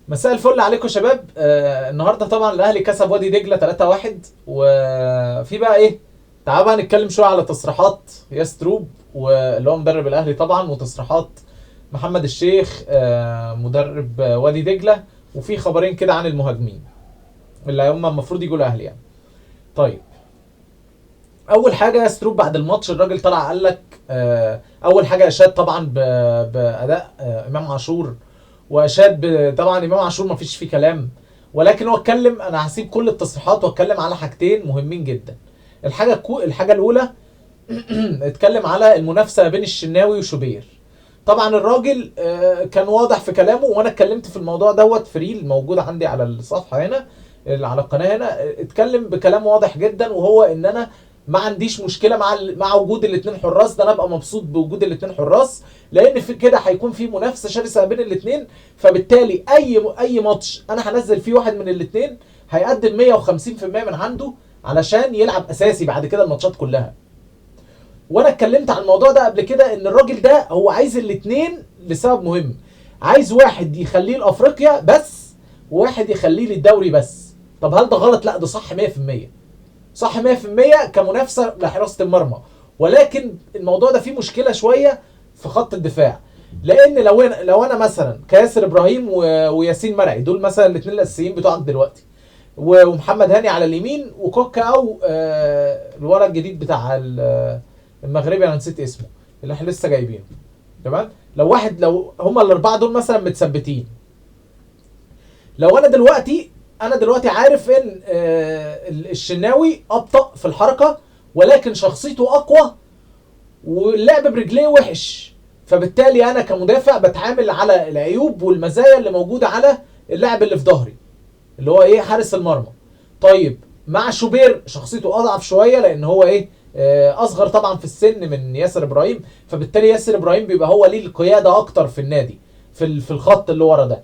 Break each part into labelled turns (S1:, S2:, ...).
S1: مساء الفل عليكم يا شباب. النهارده طبعا الاهلي كسب وادي دجله 3-1. وفي بقى ايه، تعالوا بقى نتكلم شويه على تصريحات ياستروب واللي هو مدرب الاهلي طبعا، وتصريحات محمد الشيخ مدرب وادي دجله. وفي خبرين كده عن المهاجمين اللي هم المفروض يجوا الاهلي يعني. طيب، اول حاجه ياستروب بعد الماتش الراجل طلع قال لك اول حاجه اشاد طبعا باداء امام عاشور، واشاد طبعا امام عاشور ما فيش فيه كلام. ولكن هو اتكلم، انا هسيب كل التصريحات واتكلم على حاجتين مهمين جدا. الحاجه الاولى اتكلم على المنافسه بين الشناوي وشوبير. طبعا الراجل كان واضح في كلامه، وانا اتكلمت في الموضوع دوت في ريل موجود عندي على الصفحه هنا، على القناه هنا. اتكلم بكلام واضح جدا، وهو ان انا ما عنديش مشكله مع وجود الاثنين حراس. ده انا ابقى مبسوط بوجود الاثنين حراس، لان في كده هيكون في منافسه شرسه بين الاثنين. فبالتالي اي ماتش انا هنزل فيه واحد من الاثنين هيقدم 150% من عنده علشان يلعب اساسي بعد كده الماتشات كلها. وانا اتكلمت عن الموضوع ده قبل كده، ان الراجل ده هو عايز الاثنين لسبب مهم. عايز واحد يخليه لافريقيا بس، وواحد يخليه للدوري بس. طب هل ده غلط؟ لا، ده صح 100%. صح 100% كمنافسه لحراسه المرمى. ولكن الموضوع ده فيه مشكله شويه في خط الدفاع. لان لو انا مثلا كياسر ابراهيم وياسين مرعي، دول مثلا الاثنين الاساسيين بتوعك دلوقتي، ومحمد هاني على اليمين، وكوكا او الولد الجديد بتاع المغربي، انا نسيت اسمه، اللي احنا لسه جايبينه. تمام. لو هما الاربعه دول مثلا متثبتين، لو انا دلوقتي عارف ان الشناوي ابطأ في الحركه، ولكن شخصيته اقوى، واللعب برجليه وحش. فبالتالي انا كمدافع بتعامل على العيوب والمزايا اللي موجوده على اللاعب اللي في ظهري، اللي هو ايه، حارس المرمى. طيب مع شوبير شخصيته اضعف شويه، لان هو ايه، اصغر طبعا في السن من ياسر ابراهيم. فبالتالي ياسر ابراهيم بيبقى هو ليه القياده اكتر في النادي، في الخط اللي ورا ده.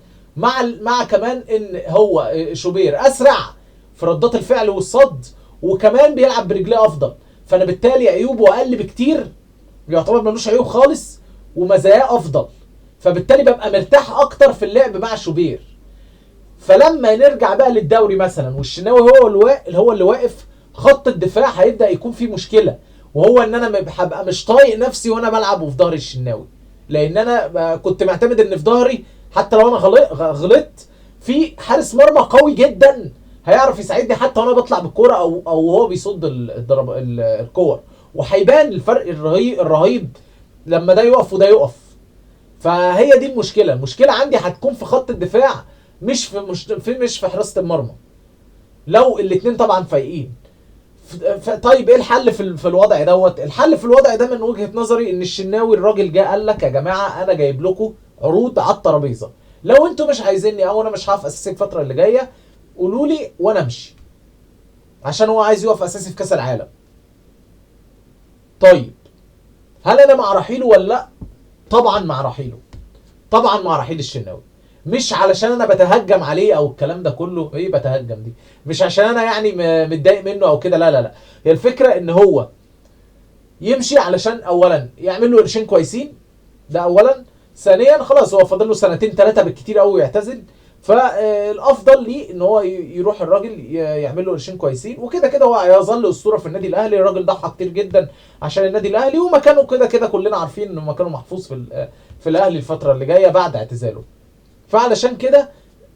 S1: مع كمان ان هو شوبير اسرع في ردات الفعل والصد، وكمان بيلعب برجليه افضل. فانا بالتالي عيوبه اقل بكتير، يعتبر ملوش عيوب خالص، ومزاياه افضل. فبالتالي ببقى مرتاح اكتر في اللعب مع شوبير. فلما نرجع بقى للدوري مثلا، والشناوي هو اللي واقف، خط الدفاع هيبدا يكون فيه مشكله. وهو ان انا هبقى مش طايق نفسي وانا بلعب وفي ظهر الشناوي، لان انا كنت معتمد ان في ظهري حتى لو انا غلطت في حارس مرمى قوي جدا هيعرف يساعدني حتى وانا بطلع بالكوره، او هو بيصد الكور. وهيبان الفرق الرهيب لما ده يقف وده يقف. فهي دي المشكله عندي هتكون في خط الدفاع، مش في حراسه المرمى، لو الاثنين طبعا فايقين. طيب ايه الحل في الوضع دوت؟ الحل في الوضع ده من وجهه نظري ان الشناوي الراجل جه قال لك يا جماعه انا جايب لكم عروض على الترابيزه، لو انتوا مش عايزيني او انا مش هقف اساسي الفتره اللي جايه قولوا لي وانا امشي، عشان هو عايز يقف اساسي في كاس العالم. طيب هل انا مع رحيله ولا لا؟ طبعا مع رحيله، طبعا مع رحيل الشناوي. مش علشان انا بتهجم عليه او الكلام ده كله، ايه بتهجم دي، مش عشان انا يعني متضايق منه او كده، لا لا لا. هي الفكره ان هو يمشي علشان اولا يعمل له قرشين كويسين، ده اولا. ثانيا خلاص هو فاضل له سنتين ثلاثه بالكتير قوي يعتزل. فالافضل ليه ان هو يروح الراجل يعمل له قرشين كويسين، وكده كده هو هيظل اسطوره في النادي الاهلي. الراجل ضحى كتير جدا عشان النادي الاهلي، ومكانه كده كده كلنا عارفين انه مكانه محفوظ في الاهلي الفتره اللي جايه بعد اعتزاله. فعلشان كده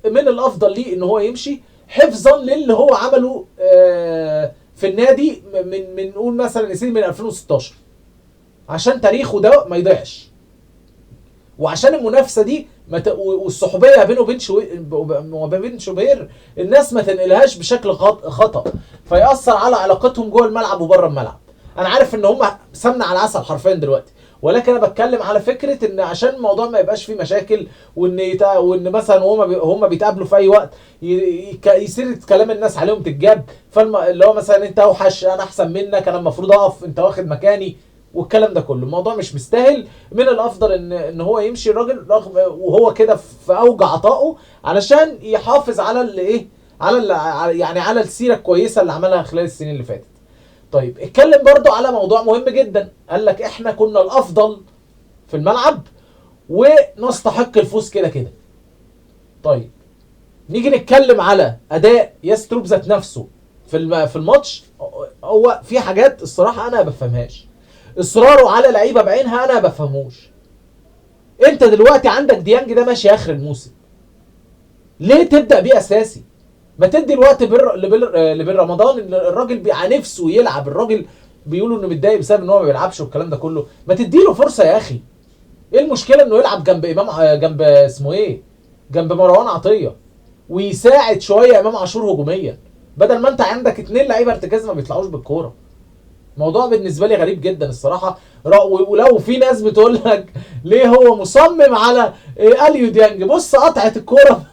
S1: من الافضل ليه ان هو يمشي، حفظا للي هو عمله في النادي من نقول مثلا يا سيدي من 2016، عشان تاريخه ده ما يضيعش، وعشان المنافسه دي والصحوبيه بينه وبين شوبير الناس ما تنقلهاش بشكل خطا، فيأثر على علاقتهم جوه الملعب وبره الملعب. انا عارف ان هم سمنه على عسل حرفيا دلوقتي، ولكن انا بتكلم على فكره ان عشان الموضوع ما يبقاش فيه مشاكل، وان مثلا هم بيتقابلوا في اي وقت يصير كلام الناس عليهم تتجاب. اللي هو مثلا انت اوحش، انا احسن منك، انا المفروض اقف، انت واخد مكاني، والكلام ده كله. الموضوع مش مستاهل. من الافضل ان هو يمشي الراجل رغم وهو كده في اوج عطائه، علشان يحافظ على الايه، يعني على السيره الكويسه اللي عملها خلال السنين اللي فاتت. طيب اتكلم برضو على موضوع مهم جدا، قال لك احنا كنا الافضل في الملعب ونستحق الفوز كده كده. طيب نيجي نتكلم على اداء ياستروب ذات نفسه في الماتش. هو في حاجات الصراحه انا ما بفهمهاش، اصراره على لعيبه بعينها انا ما بفهموش. انت دلوقتي عندك ديانج ده ماشي اخر الموسم، ليه تبدا بيه اساسي؟ ما تدي الوقت لبن رمضان، ان الراجل نفسه يلعب، الراجل بيقولوا انه متضايق بسبب ان هو ما بيلعبش والكلام ده كله، ما تديله فرصه يا اخي. ايه المشكله انه يلعب جنب جنب اسمه ايه، جنب مروان عطيه، ويساعد شويه امام عاشور هجوميا، بدل ما انت عندك 2 لعيبه ارتكاز ما بيطلعوش بالكوره. موضوع بالنسبه لي غريب جدا الصراحه. ولو في ناس بتقول لك ليه هو مصمم على اليو ديانج، بص قطعه الكوره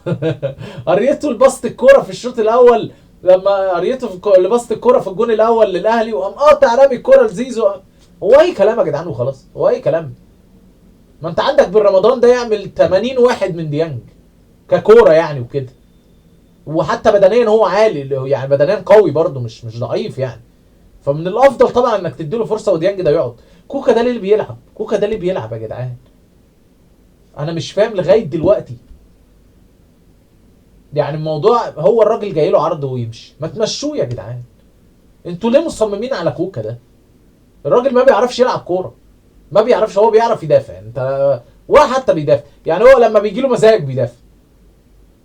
S1: قريته لبسط الكوره في الشوط الاول، لما قريته لبسط الكوره في الجون الاول للاهلي، وقام قاطع رامي الكوره لزيزو. هو اي كلام يا جدعان وخلاص، هو اي كلام. ما انت عندك بن رمضان ده يعمل 80 واحد من ديانج ككوره يعني وكده، وحتى بدنيا هو عالي يعني، بدنيا قوي برده، مش ضعيف يعني. فمن الافضل طبعا انك تديله فرصه وديانج ده يقعد. كوكا ده اللي بيلعب، كوكا ده اللي بيلعب يا جدعان. انا مش فاهم لغايه دلوقتي يعني الموضوع. هو الراجل جاي له عرض ويمشي، ما تمشوه يا جدعان. انتوا ليه مصممين على كوكا ده؟ الراجل ما بيعرفش يلعب كوره، ما بيعرفش. هو بيعرف يدافع، انت ولا حتى بيدافع يعني. هو لما بيجي له مزاج بيدافع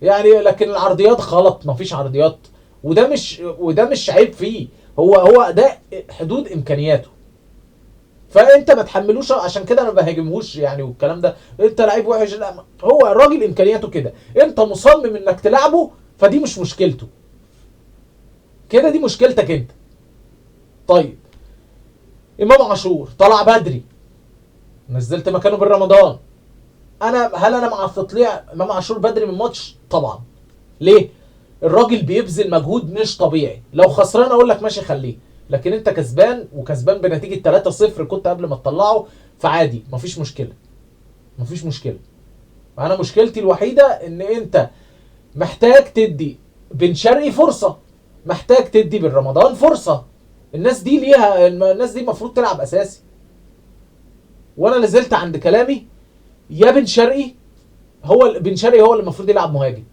S1: يعني، لكن العرضيات غلط، مفيش عرضيات. وده مش عيب فيه، هو ده حدود امكانياته. فانت ما تحملوش، عشان كده انا ما بهاجمهوش يعني والكلام ده، انت لعيب وحش. لا، هو الراجل امكانياته كده، انت مصمم انك تلعبه، فدي مش مشكلته كده، دي مشكلتك انت. طيب امام عاشور طلع بدري، نزلت مكانه بن رمضان. هل انا مع تطليع امام عاشور بدري من الماتش؟ طبعا. ليه؟ الراجل بيبذل مجهود مش طبيعي. لو خسران اقول لك ماشي خليه، لكن انت كسبان، وكسبان بنتيجه 3-0 كنت قبل ما تطلعه، فعادي، مفيش مشكله، مفيش مشكله. انا مشكلتي الوحيده ان انت محتاج تدي بن شرقي فرصه، محتاج تدي بن رمضان فرصه. الناس دي ليها، الناس دي المفروض تلعب اساسي. وانا نزلت عند كلامي، يا بن شرقي، بن شرقي هو اللي المفروض يلعب مهاجم،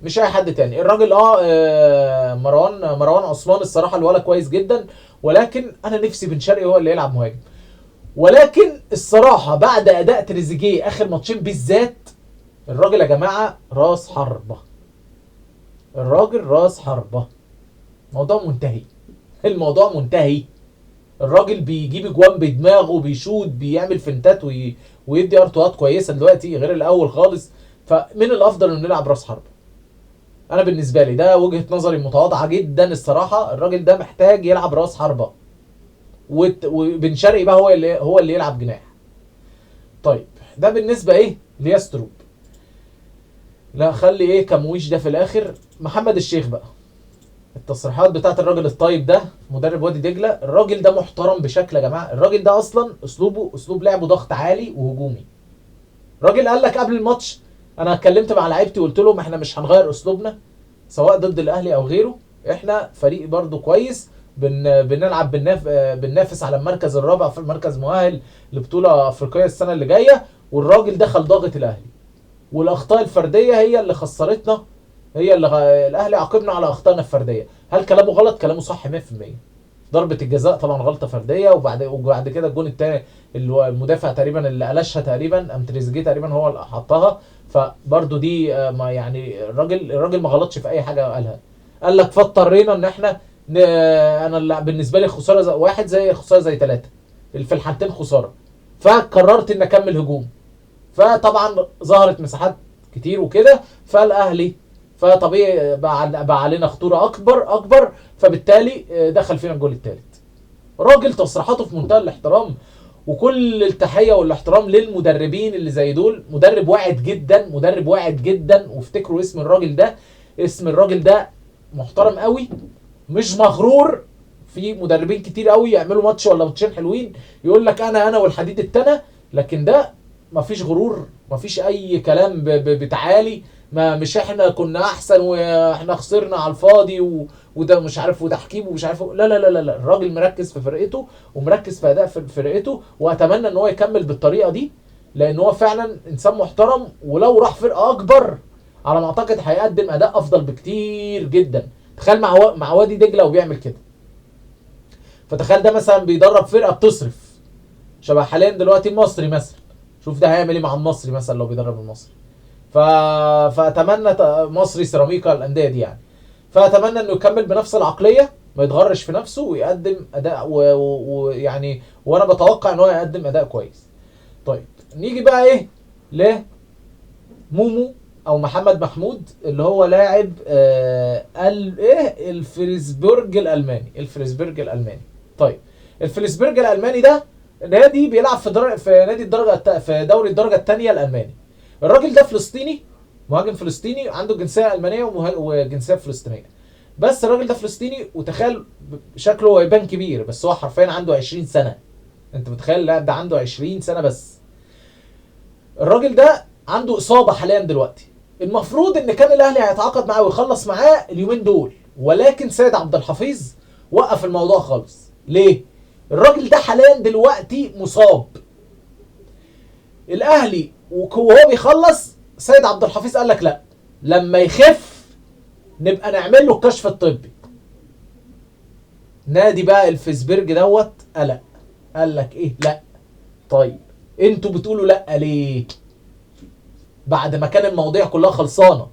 S1: مش اي حد تاني. الراجل مروان عثمان الصراحه الولد كويس جدا، ولكن انا نفسي بن شرقي هو اللي يلعب مهاجم. ولكن الصراحه بعد اداء تريزيجيه اخر ماتشين بالذات، الراجل يا جماعه راس حربه، الراجل راس حربه. موضوع منتهي، الموضوع منتهي. الراجل بيجيب اجوان بدماغه، بيشوت، بيعمل فنتات، ويدي ارتوهات كويسه دلوقتي غير الاول خالص. فمن الافضل انه نلعب راس حربه. انا بالنسبه لي ده وجهه نظري المتواضعه جدا الصراحه، الراجل ده محتاج يلعب راس حربه، وبن شرقي بقى هو اللي يلعب جناح. طيب ده بالنسبه لياستروب. لا خلي كمويش ده في الاخر. محمد الشيخ بقى، التصريحات بتاعت الراجل الطيب ده مدرب وادي دجله، الراجل ده محترم بشكل يا جماعه. الراجل ده اصلا اسلوب لعبه ضغط عالي وهجومي. الراجل قال لك قبل الماتش، انا اتكلمت مع لعيبتي وقلت لهم احنا مش هنغير اسلوبنا سواء ضد الاهلي او غيره، احنا فريق برضو كويس، بنلعب بننافس على المركز الرابع في المركز مؤهل لبطوله افريقيه السنه اللي جايه. والراجل دخل ضاغط الاهلي، والاخطاء الفرديه هي اللي خسرتنا، هي اللي الاهلي عاقبنا على اخطائنا الفرديه. هل كلامه غلط؟ كلامه صح 100%. ضربه الجزاء طبعا غلطه فرديه، وبعد كده الجون الثاني المدافع تقريبا اللي قلشها تقريبا، ام تريزيجيه تقريبا هو اللي حطها. فبرضو دي ما يعني الراجل ما غلطش في اي حاجه قالها. قال لك فاضطرينا ان احنا انا بالنسبه لي خساره زي واحد زي خساره زي 3 في الحالتين خساره، فقررت ان اكمل هجوم. فطبعا ظهرت مساحات كتير وكده، فالاهلي فطبيعي بقى علينا خطوره اكبر، فبالتالي دخل فينا الجول الثالث. راجل تصريحاته في منتهى الاحترام، وكل التحيه والاحترام للمدربين اللي زي دول. مدرب واعد جدا، مدرب واعد جدا، وافتكروا اسم الراجل ده، اسم الراجل ده محترم قوي، مش مغرور. في مدربين كتير قوي يعملوا ماتش ولا ماتشين حلوين يقول لك انا والحديد التانى، لكن ده مفيش غرور، مفيش اي كلام بتعالي. ما مش احنا كنا احسن واحنا خسرنا على الفاضي وده مش عارف وتحكيم ومش عارف. لا لا لا لا، الراجل مركز في فرقته ومركز في اداء في فرقته، واتمنى ان هو يكمل بالطريقه دي، لان هو فعلا انسان محترم. ولو راح فرقه اكبر على ما اعتقد هيقدم اداء افضل بكتير جدا. تخيل مع وادي دجله وبيعمل كده. فتخيل ده مثلا بيدرب فرقه بتصرف، شبه حاليا دلوقتي المصري مثلا. شوف ده هيعمل ايه مع المصري مثلا لو بيدرب المصري. ف... فاتمنى مصري سيراميكا الانديه دي يعني. فاتمنى انه يكمل بنفس العقليه، ما يتغرش في نفسه ويقدم اداء ويعني وانا بتوقع ان هو يقدم اداء كويس. طيب نيجي بقى ايه لمومو او محمد محمود اللي هو لاعب الفريسبورج الالماني. الفريسبورج الالماني. طيب الفريسبورج الالماني ده نادي بيلعب في نادي في دوري الدرجه الثانيه الالماني. الراجل ده فلسطيني، مهاجم فلسطيني، عنده جنسيه المانيه وجنسيه فلسطينيه. بس الراجل ده فلسطيني، وتخيل شكله هو يبان كبير بس هو حرفيا عنده 20 سنه. انت متخيل اللاعب ده عنده 20 سنه بس. الراجل ده عنده اصابه حاليا دلوقتي. المفروض ان كان الاهلي هيتعاقد معاه ويخلص معاه اليومين دول، ولكن سيد عبد الحفيظ وقف الموضوع خالص. ليه؟ الراجل ده حاليا دلوقتي مصاب. الاهلي وهو بيخلص سيد عبد الحفيظ قال لك لا، لما يخف نبقى نعمل له الكشف الطبي. نادي بقى الفيسبرج دوت قلق، قال لك ايه؟ لا. طيب انتوا بتقولوا لا ليه؟ بعد ما كان المواضيع كلها خلصانه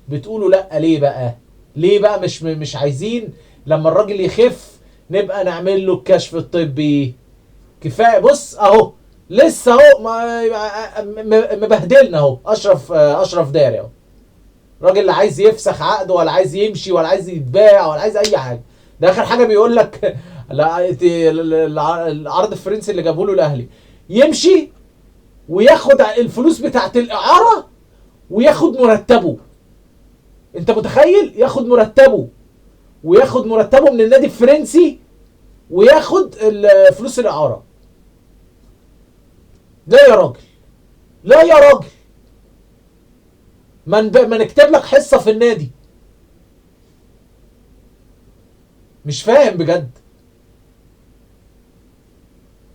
S1: بتقولوا لا ليه بقى؟ ليه بقى مش عايزين لما الراجل يخف نبقى نعمل له الكشف الطبي؟ كفايه. بص اهو لسه اهو مبهدلنا اهو اشرف داري اهو. راجل لا عايز يفسخ عقده ولا عايز يمشي ولا عايز يتباع ولا عايز اي حاجه. ده اخر حاجه بيقول لك العرض الفرنسي اللي جابه له الاهلي يمشي وياخد الفلوس بتاعت الاعاره وياخد مرتبه. انت متخيل؟ ياخد مرتبه وياخد مرتبه من النادي الفرنسي وياخد فلوس الاعاره. لا يا راجل، لا يا راجل، ما نكتب لك حصه في النادي. مش فاهم بجد.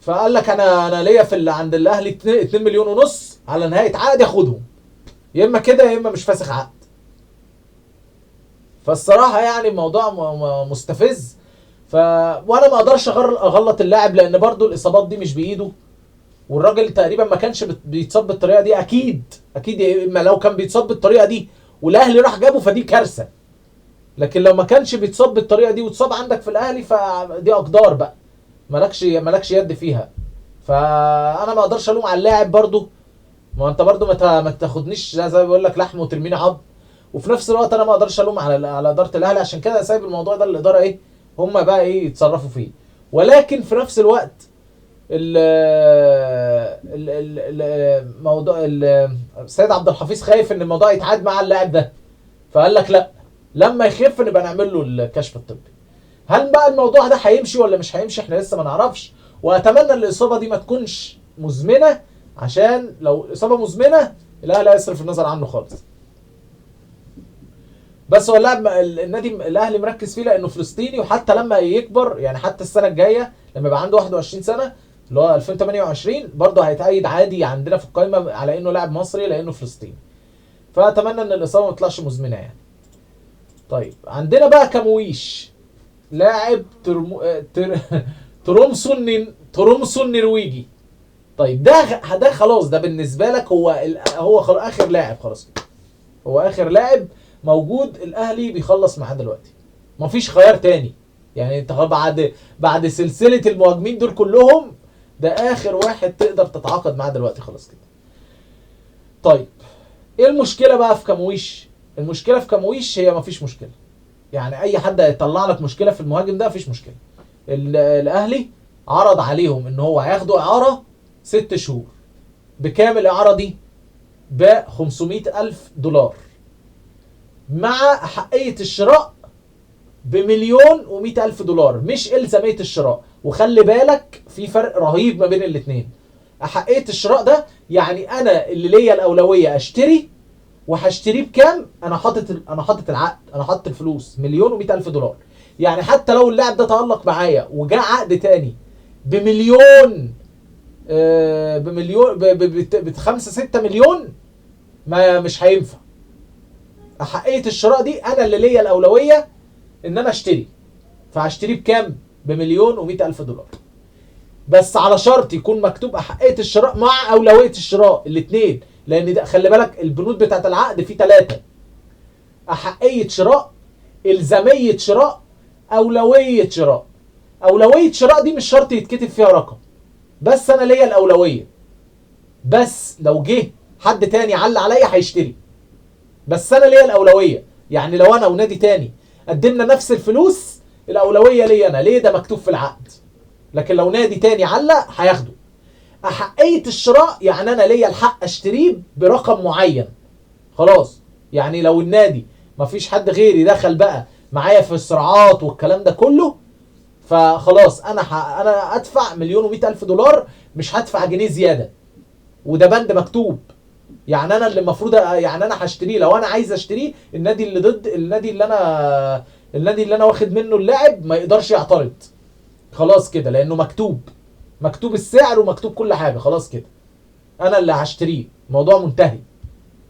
S1: فقال لك انا ليا في عند الاهلي 2 مليون ونص على نهايه عقد ياخدهم، يا اما كده يا اما مش فاسخ عقد. فالصراحه يعني الموضوع مستفز. وانا ما اقدرش اغلط اللاعب لان برضو الاصابات دي مش بايده. والراجل تقريبا ما كانش بيتصاب بالطريقه دي. اكيد اما لو كان بيتصاب بالطريقه دي والاهلي راح جابه فدي كارثه. لكن لو ما كانش بيتصاب بالطريقه دي واتصاب عندك في الاهلي فدي اقدار بقى، مالكش يد فيها. فانا ما اقدرش الوم على اللاعب برضو. ما انت برضو ما تاخدنيش زي ما بيقول لك لحم وترميني عظم. وفي نفس الوقت انا ما اقدرش الوم على اداره الاهلي. عشان كده سايب الموضوع ده للاداره ايه هم بقى ايه يتصرفوا فيه. ولكن في نفس الوقت الموضوع السيد عبد الحفيظ خايف ان الموضوع يتعاد مع اللاعب ده. فقال لك لا، لما يخف نبقى نعمل له الكشف الطبي. هل بقى الموضوع ده هيمشي ولا مش هيمشي؟ احنا لسه ما نعرفش. واتمنى ان الاصابه دي ما تكونش مزمنه، عشان لو الاصابه مزمنه الاهلي هيصرف النظر عنه خالص. بس هو اللاعب النادي الاهلي مركز فيه لانه فلسطيني، وحتى لما يكبر يعني حتى السنه الجايه لما يبقى عنده 21 سنه اللي هو 2028 برضه هيتأيد عادي عندنا في القائمه على انه لاعب مصري لانه فلسطيني. فاتمنى ان الاصابه ما تطلعش مزمنه يعني. طيب عندنا بقى كمويش لاعب ترومسون نرويجي. طيب ده خلاص، ده بالنسبه لك هو اخر لاعب خلاص. هو اخر لاعب موجود الاهلي بيخلص معاه دلوقتي. مفيش خيار تاني يعني. انت بعد سلسله المهاجمين دول كلهم ده اخر واحد تقدر تتعاقد معاه دلوقتي خلاص كده. طيب ايه المشكله بقى في كمويش؟ المشكله في كمويش هي مفيش مشكله. يعني اي حد هيطلع لك مشكله في المهاجم ده مفيش مشكله. الاهلي عرض عليهم ان هو هياخدوا اعاره 6 شهور. بكام الاعاره دي؟ ب 500,000 دولار مع احقيه الشراء بمليون و100,000 دولار، مش الزاميه الشراء. وخلي بالك في فرق رهيب ما بين الاثنين. احقيه الشراء ده يعني انا اللي ليا الاولويه اشتري، وهشتريه بكام؟ انا حاطط العقد، انا حاطط الفلوس مليون و100,000 دولار. يعني حتى لو اللاعب ده تألق معايا وجاء عقد تاني بمليون بمليون ب 5-6 مليون، ما مش هينفع. احقيه الشراء دي انا اللي ليا الاولويه ان انا اشتري. فهشتريه بكام؟ بمليون و100 الف دولار. بس على شرط يكون مكتوب احقيه الشراء مع اولويه الشراء الاثنين، لان ده خلي بالك البنود بتاعت العقد في 3: احقيه شراء، الزاميه شراء، اولويه شراء. اولويه شراء دي مش شرط يتكتب فيها رقم، بس انا ليا الاولويه. بس لو جه حد تاني علق عليا هيشتري، بس انا ليا الاولويه. يعني لو انا ونادي تاني قدمنا نفس الفلوس، الاولويه ليا انا، ليه؟ ده مكتوب في العقد. لكن لو نادي تاني علق هياخده. احقيه الشراء يعني انا ليا الحق اشتريه برقم معين. خلاص، يعني لو النادي مفيش حد غيري دخل بقى معايا في الصراعات والكلام ده كله، فخلاص انا ادفع مليون و100 الف دولار، مش هدفع جنيه زياده. وده بند مكتوب. يعني انا اللي المفروض يعني انا هشتريه. لو انا عايز اشتريه، النادي اللي ضد النادي اللي انا واخد منه اللاعب ما يقدرش يعترض. خلاص كده، لانه مكتوب السعر ومكتوب كل حاجه. خلاص كده انا اللي هشتريه، الموضوع منتهي.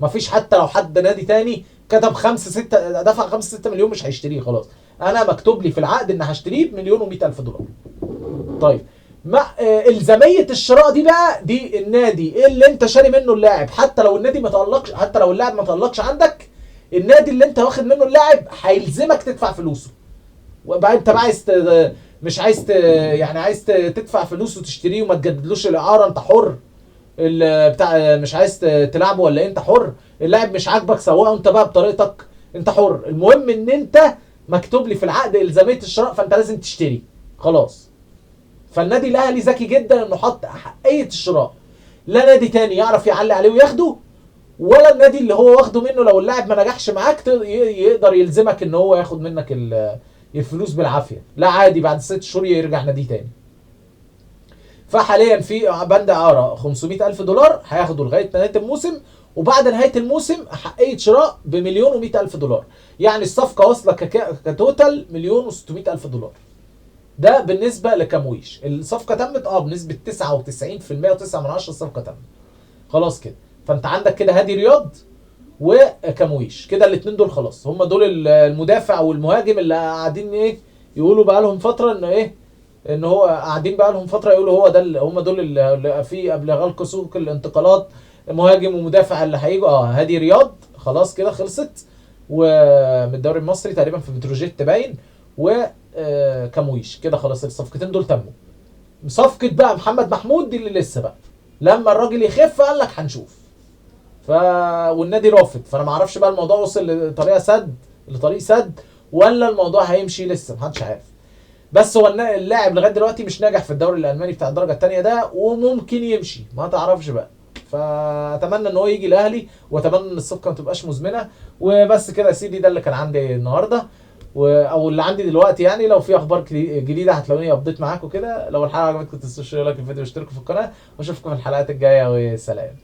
S1: مفيش حتى لو حد نادي تاني كتب 5 6 دفع 5 6 مليون مش هيشتريه. خلاص انا مكتوب لي في العقد ان هشتريه بمليون و100 الف دولار. طيب، مع الزاميه الشراء دي بقى، دي النادي ايه اللي انت شاري منه اللاعب، حتى لو النادي ما تألقش، حتى لو اللاعب ما تألقش عندك، النادي اللي انت واخد منه اللاعب هيلزمك تدفع فلوسه. وبقى انت بقى مش عايز يعني عايز تدفع فلوس وتشتريه وما تجددلوش الاعاره، انت حر. بتاع مش عايز تلعبه ولا إيه؟ انت حر. اللاعب مش عاجبك سواء انت بقى بطريقتك، انت حر. المهم ان انت مكتوب لي في العقد الزاميه الشراء، فانت لازم تشتري. خلاص. فالنادي الاهلي ذكي جدا انه حط احقيه الشراء، لا نادي تاني يعرف يعلي عليه وياخده، ولا النادي اللي هو واخده منه لو اللاعب ما نجحش معاك يقدر يلزمك ان هو ياخد منك الفلوس بالعافيه. لا عادي، بعد 6 شهور يرجع نادي تاني. فحاليا في بند اعاره 500 الف دولار هياخده لغايه نهايه الموسم، وبعد نهايه الموسم احقيه شراء بمليون و100 الف دولار. يعني الصفقه واصله كتوتال مليون و600 الف دولار. ده بالنسبه لكامويش. الصفقه تمت بنسبه 99% و9 من 10 الصفقه تمت. خلاص كده. فانت عندك كده هادي رياض وكامويش، كده الاثنين دول خلاص. هم دول المدافع والمهاجم اللي قاعدين ايه يقولوا بقى لهم فتره انه ايه، ان هو قاعدين بقى لهم فتره يقولوا هو ده هم دول اللي في قبل غلق سوق الانتقالات مهاجم ومدافع اللي هيجوا. هادي رياض خلاص كده خلصت، ومن الدوري المصري تقريبا في بتروجيت باين، وكامويش كده خلاص. الصفقتين دول تموا. صفقه بقى محمد محمود دي اللي لسه بقى، لما الراجل يخف قال لك هنشوف. والنادي رافض. فانا ما اعرفش بقى الموضوع وصل لطريق سد ولا الموضوع هيمشي لسه، محدش عارف. بس هو اللاعب لغايه دلوقتي مش ناجح في الدوري الالماني بتاع الدرجه الثانيه ده، وممكن يمشي، ما تعرفش بقى. فاتمنى ان هو يجي الاهلي، واتمنى ان الصفقه ما تبقاش مزمنه. وبس كده يا سيدي، ده اللي كان عندي النهارده او اللي عندي دلوقتي. يعني لو في اخبار جديده هتلاقوني ابديت معاكم كده. لو الحلقه عجبتكم ما تنسوش لايك الفيديو واشتركوا في القناه، واشوفكم في الحلقات الجايه، وسلام.